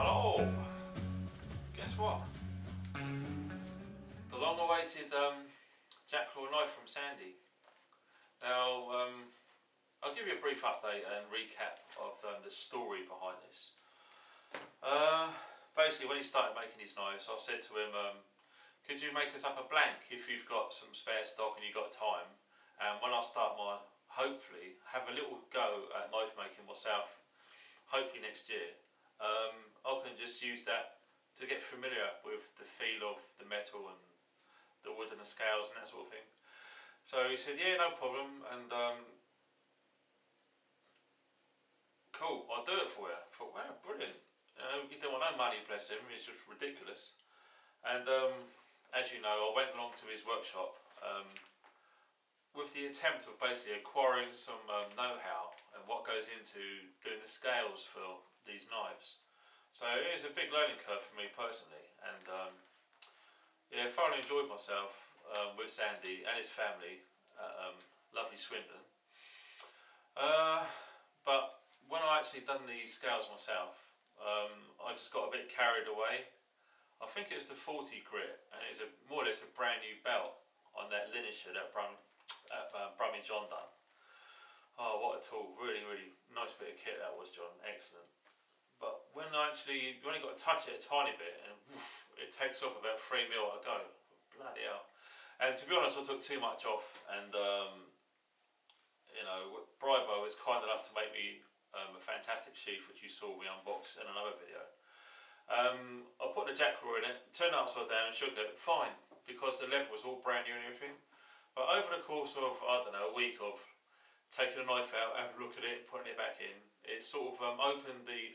Hello! Guess what? The long awaited Jacklore knife from Sandy. Now, I'll give you a brief update and recap of the story behind this. Basically, when he started making his knives, I said to him, could you make us up a blank if you've got some spare stock and you've got time? And when I start hopefully, have a little go at knife making myself, hopefully next year, I can just use that to get familiar with the feel of the metal and the wood and the scales and that sort of thing. So he said, yeah, no problem, and cool, I'll do it for you. I thought, wow, brilliant. He didn't want no money, bless him, it's just ridiculous. And as you know, I went along to his workshop with the attempt of basically acquiring some know-how and what goes into doing the scales for these knives. So it was a big learning curve for me personally, and yeah, thoroughly enjoyed myself with Sandy and his family at lovely Swindon. But when I actually done the scales myself, I just got a bit carried away. I think it was the 40 grit, and it's more or less a brand new belt on that lineature that Brummy John done. Oh, what a tool! Really, really nice bit of kit that was, John. Excellent. But when you only got to touch it a tiny bit, and woof, it takes off about 3 mil a go. Bloody hell! And to be honest, I took too much off, and Bribo was kind enough to make me a fantastic sheath, which you saw me unbox in another video. I put the Jacklore in it, turned it upside down and shook it, fine, because the leather was all brand new and everything. But over the course of, I don't know, a week of taking the knife out, having a look at it, putting it back in, it sort of opened the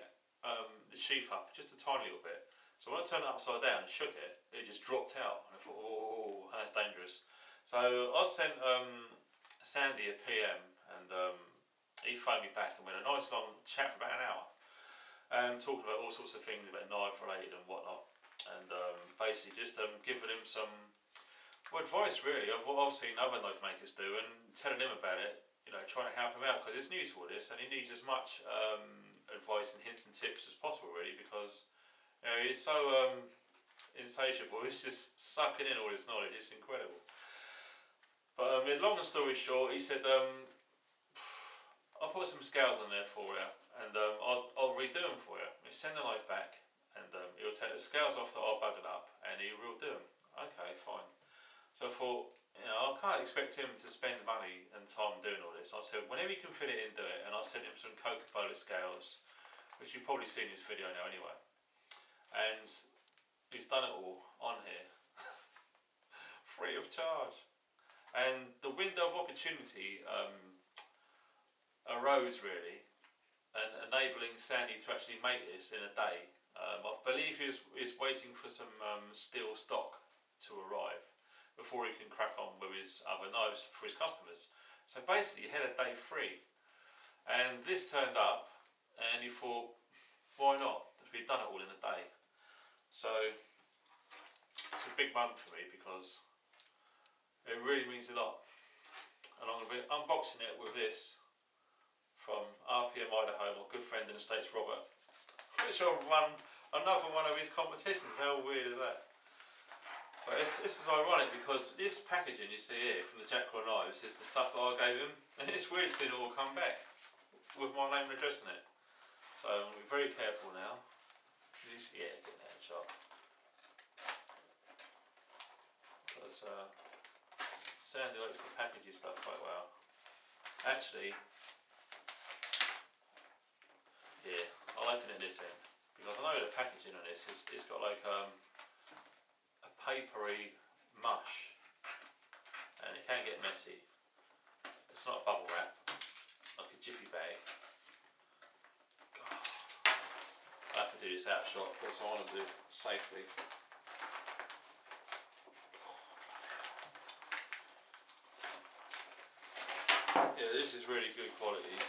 sheath up just a tiny little bit. So when I turned it upside down and shook it, it just dropped out, and I thought, oh, that's dangerous. So I sent Sandy a PM, and he phoned me back and we had a nice long chat for about an hour. Talking about all sorts of things about knife related and whatnot, and basically just giving him some advice really of what I've seen other knife makers do, and telling him about it, trying to help him out, because he's new to all this and he needs as much advice and hints and tips as possible really, because he's so insatiable, he's just sucking in all this knowledge, it's incredible. But long story short, he said, I'll put some scales on there for you, and I'll redo them for you. He'll send the knife back, and he'll take the scales off that I've buggered up, and he will do them. Okay, fine. So I thought, I can't expect him to spend money and time doing all this. I said, whenever you can fit it in, do it. And I sent him some Coca-Cola scales, which you've probably seen in this video now anyway. And he's done it all on here, free of charge. And the window of opportunity arose really, and enabling Sandy to actually make this in a day. I believe he's waiting for some steel stock to arrive before he can crack on with his other knives for his customers. So basically he had a day free, and this turned up, and he thought, why not, if he'd done it all in a day. So it's a big month for me, because it really means a lot. And I'm going to be unboxing it with this from RPM Idaho, my good friend in the States, Robert, which I've won another one of his competitions. How weird is that? But this is ironic, because this packaging you see here from the Jacklore knives is the stuff that I gave him, and it's weird seeing it all come back with my name and address in it. So I'm going to be very careful now. Yeah, get that shot. Because Sandy likes to package his stuff quite well. Actually, yeah, I'll open it this end, because I know the packaging on this it's got like a papery mush, and it can get messy. It's not a bubble wrap, like a jiffy bag. God. I have to do this out shot, because I want to do it safely. Yeah, this is really good quality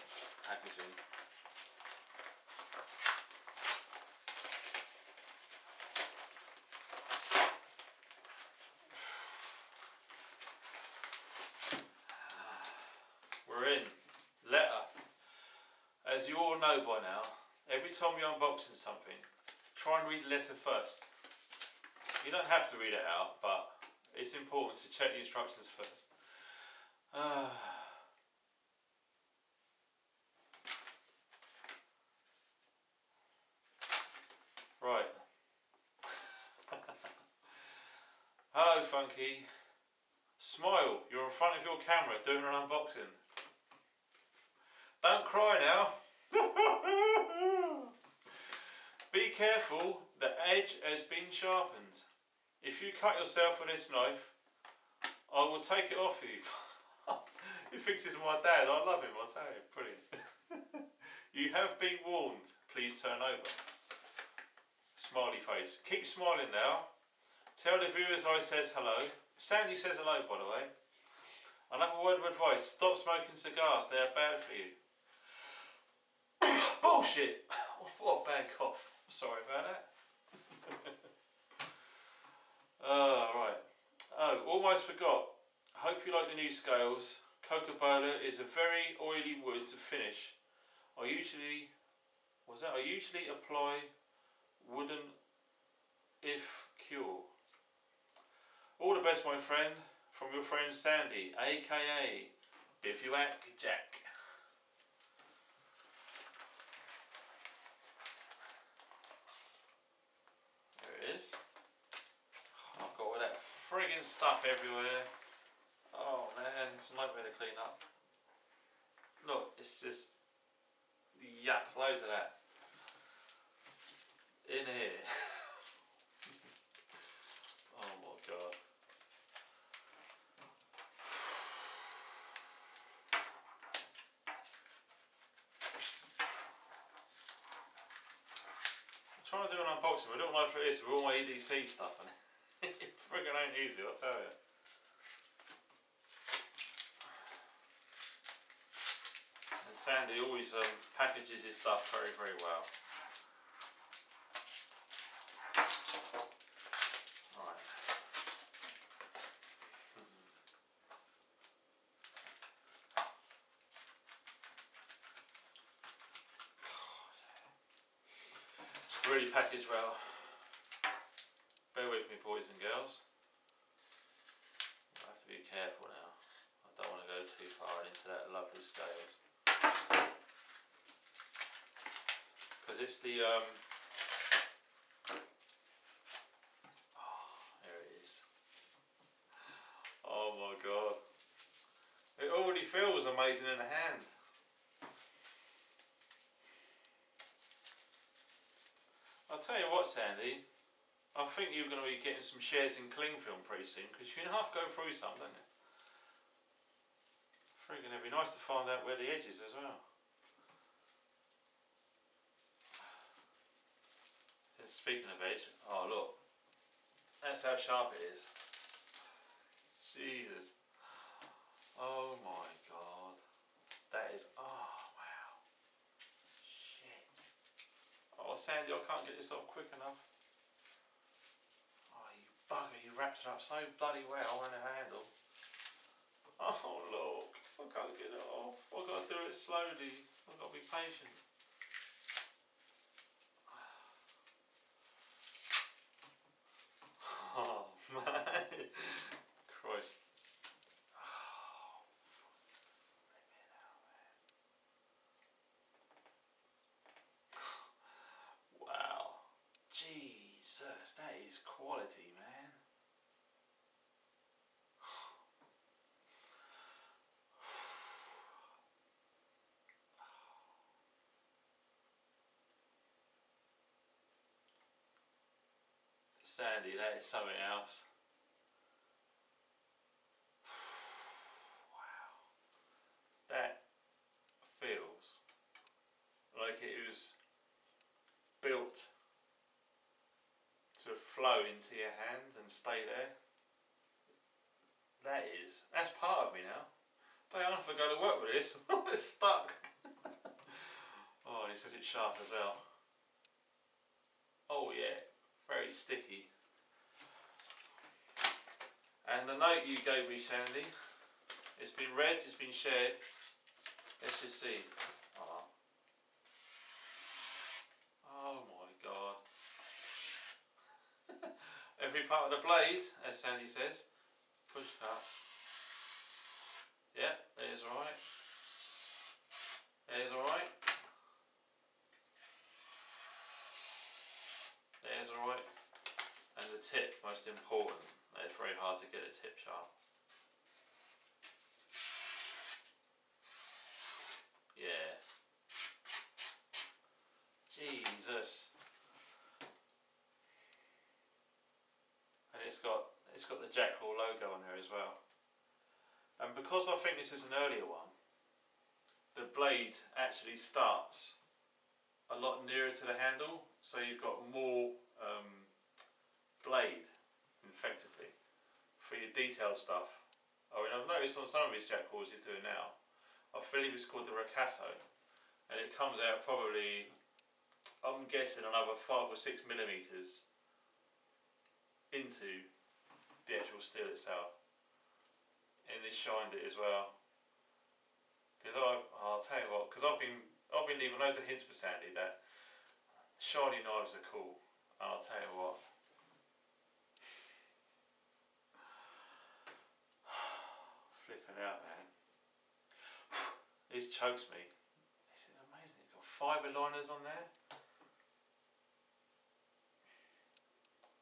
packaging. We're in. Letter. As you all know by now, every time you're unboxing something, try and read the letter first. You don't have to read it out, but it's important to check the instructions first. Right. Hello, Funky. Smile, you're in front of your camera doing an unboxing. Don't cry now. Be careful, the edge has been sharpened. If you cut yourself with this knife, I will take it off you. He thinks it's my dad. I love him, I'll tell you. Brilliant. You have been warned. Please turn over. Smiley face. Keep smiling now. Tell the viewers I says hello. Sandy says hello, by the way. Another word of advice. Stop smoking cigars. They are bad for you. Bullshit. What a bad cough. Sorry about that. Right. Oh, almost forgot. Hope you like the new scales. Coca-Cola is a very oily wood to finish. I usually apply wooden if cure. All the best, my friend, from your friend Sandy, aka Bivouac Jack. There it is. I've got all that friggin' stuff everywhere. Oh man, it's a nightmare to clean up. Look, it's just yuck, loads of that in here. Oh my god. I'm trying to do an unboxing, but I don't like for this with all my EDC stuff and it friggin' ain't easy, I'll tell you. And Sandy always packages his stuff very, very well. Right. It's really packaged well. Bear with me, boys and girls. I have to be careful now. I don't want to go too far into that lovely scales. Because it's the oh, there it is. Oh my god. It already feels amazing in the hand. I'll tell you what, Sandy, I think you're going to be getting some shares in cling film pretty soon, because you have to go through some, don't you? Friggin' it'd be nice to find out where the edge is as well. Speaking of edge, oh look, that's how sharp it is. Jesus. Oh my god. That is, oh wow. Shit. Oh Sandy, I can't get this off quick enough. Oh you bugger, you wrapped it up so bloody well on the handle. Oh look, I can't get it off. I've got to do it slowly. I've got to be patient. Oh man, Christ. Oh, wow. Jesus, that is quality, man. Sandy, that is something else. Wow. That feels like it was built to flow into your hand and stay there. That's part of me now. Diane, if I go to work with this, it's stuck. Oh, and it says it's sharp as well. Oh yeah, very sticky. And the note you gave me, Sandy, it's been read, it's been shared. Let's just see. Oh my god. every part of the blade, as Sandy says. Push cuts. Yeah, there's alright. There's alright. There's alright. And the tip, most important. It's very hard to get a tip sharp. Yeah. Jesus. And it's got the Jacklore logo on there as well. And because I think this is an earlier one, the blade actually starts a lot nearer to the handle, so you've got more blade, effectively, for your detailed stuff. I mean, I've noticed on some of his Jacklores he's doing now, I believe it's called the Ricasso, and it comes out probably, I'm guessing, another 5 or 6 millimeters into the actual steel itself. And this shined it as well. Because I'll tell you what, because I've been leaving loads of hints for Sandy that shiny knives are cool, and I'll tell you what. Flipping out, man. This chokes me. This is amazing. It's got fibre liners on there.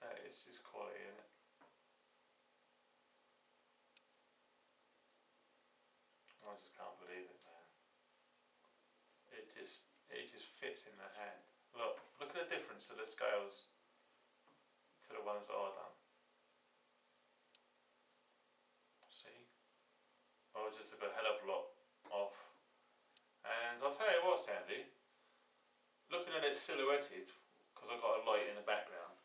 That is just quality, isn't it? I just can't believe it, man. It just fits in the hand. Look at the difference of the scales to the ones that I've done. See? I just took a hell of a lot off. And I'll tell you what, Sandy, looking at it silhouetted, because I've got a light in the background,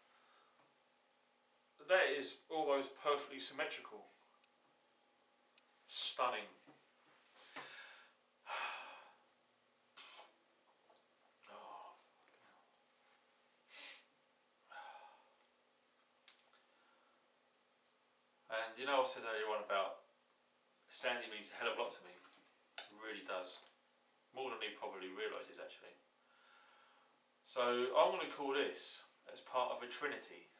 that is almost perfectly symmetrical. Stunning. And you know, I said earlier on about Sandy means a hell of a lot to me. It really does. More than he probably realises, actually. So I'm going to call this as part of a trinity.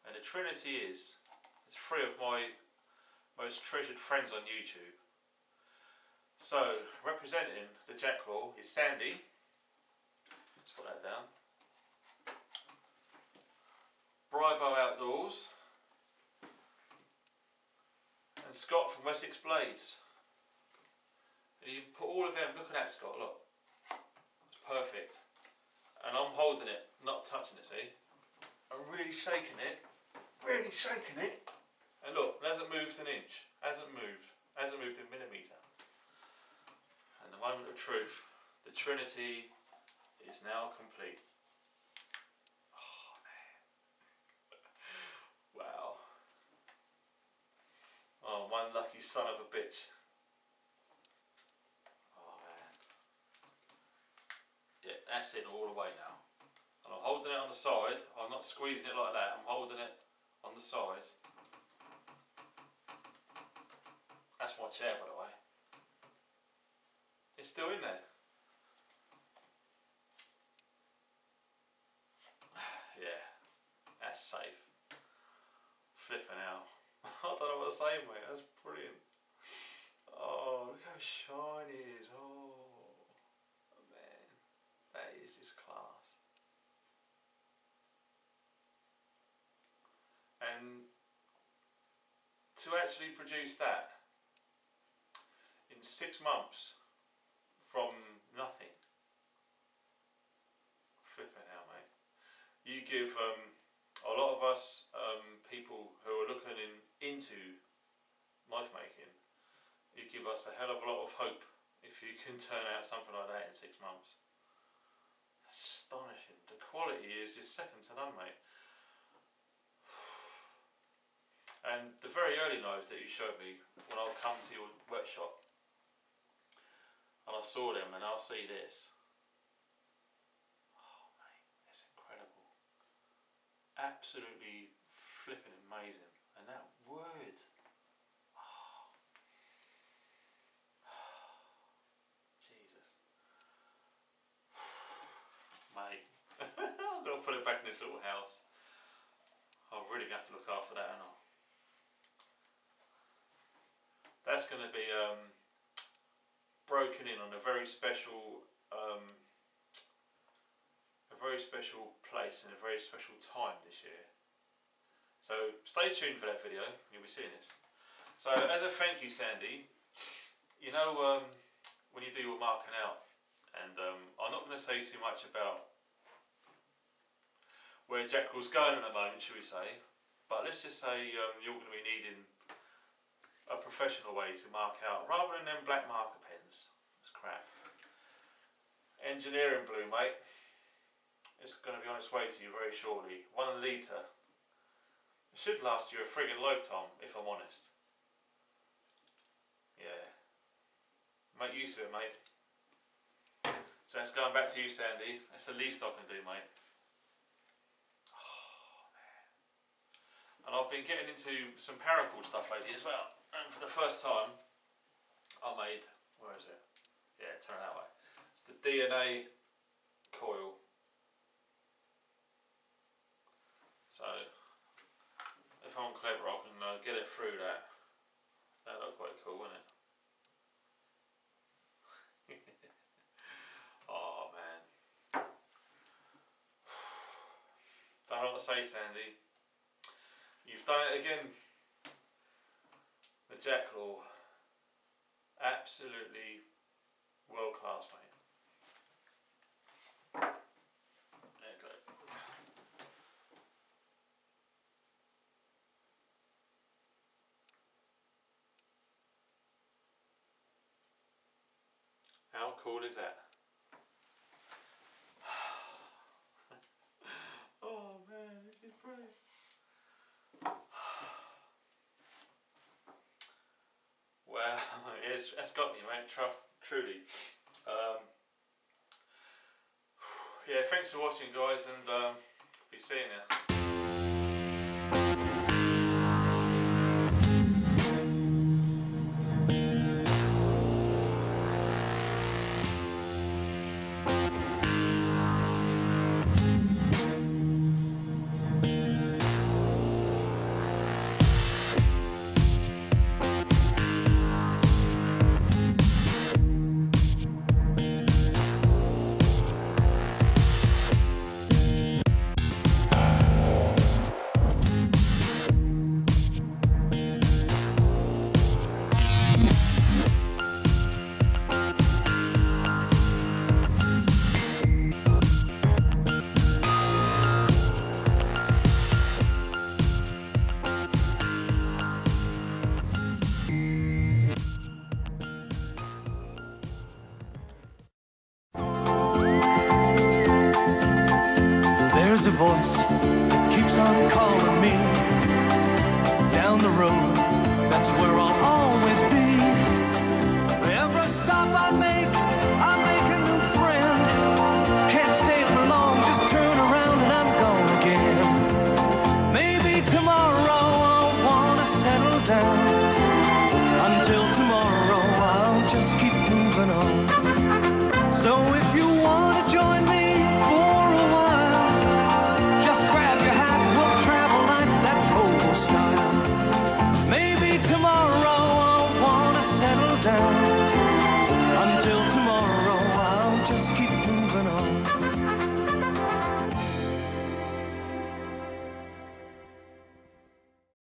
And the trinity is 3 of my most treasured friends on YouTube. So, representing the Jacklore is Sandy. Let's put that down. Brybo Outdoors. And Scott from Wessex Blades. And you put all of them, look at that, Scott, look. It's perfect. And I'm holding it, not touching it, see? I'm really shaking it. Really shaking it. And look, it hasn't moved an inch. Hasn't moved a millimetre. And the moment of truth, the Trinity is now complete. Oh, man. Wow. Oh, one lucky son of a bitch. That's in all the way now. And I'm holding it on the side. I'm not squeezing it like that. I'm holding it on the side. That's my chair, by the way. It's still in there. Yeah, that's safe. Flipping out. I don't know what to say, mate. That's brilliant. Oh, look how shiny it is. Oh. That is just class. And to actually produce that in 6 months from nothing, flipping out, mate. You give a lot of us people who are looking into knife making, you give us a hell of a lot of hope if you can turn out something like that in 6 months. Astonishing. The quality is just second to none, mate. And the very early knives that you showed me when I'll come to your workshop and I saw them and I'll see this. Oh, mate, it's incredible. Absolutely flipping amazing. And that word. Oh. Jesus. Mate, I'm going to put it back in this little house. I really really going to have to look after that, aren't I? That's going to be broken in on a very special place and a very special time this year. So stay tuned for that video, you'll be seeing this. So as a thank you, Sandy, you know when you do your marking out, and I'm not going to say too much about where Jacklore's going at the moment, shall we say, but let's just say you're going to be needing a professional way to mark out, rather than them black marker pens. It's crap. Engineering blue, mate. It's going to be on its way to you very shortly. 1 litre. It should last you a friggin' lifetime, if I'm honest. Yeah. Make use of it, mate. So that's going back to you, Sandy. That's the least I can do, mate. Oh, man. And I've been getting into some paracord stuff lately as well. And for the first time, I made, where is it? Yeah, turn it that way. It's the DNA coil. So, if I'm clever, I can get it through that. That looked quite cool, wouldn't it? Oh man. Don't know what to say, Sandy. You've done it again. The Jacklore. Absolutely world class, mate. There you go. How cool is that? Oh man, this is brilliant. Well, it's got me, mate, truly. Yeah, thanks for watching, guys, and be seeing you. There's a voice that keeps on calling me down the road, that's where I'll always be. Every stop I make a new friend. Can't stay for long, just turn around and I'm gone again. Maybe tomorrow I'll wanna settle down. Until tomorrow I'll just keep moving on.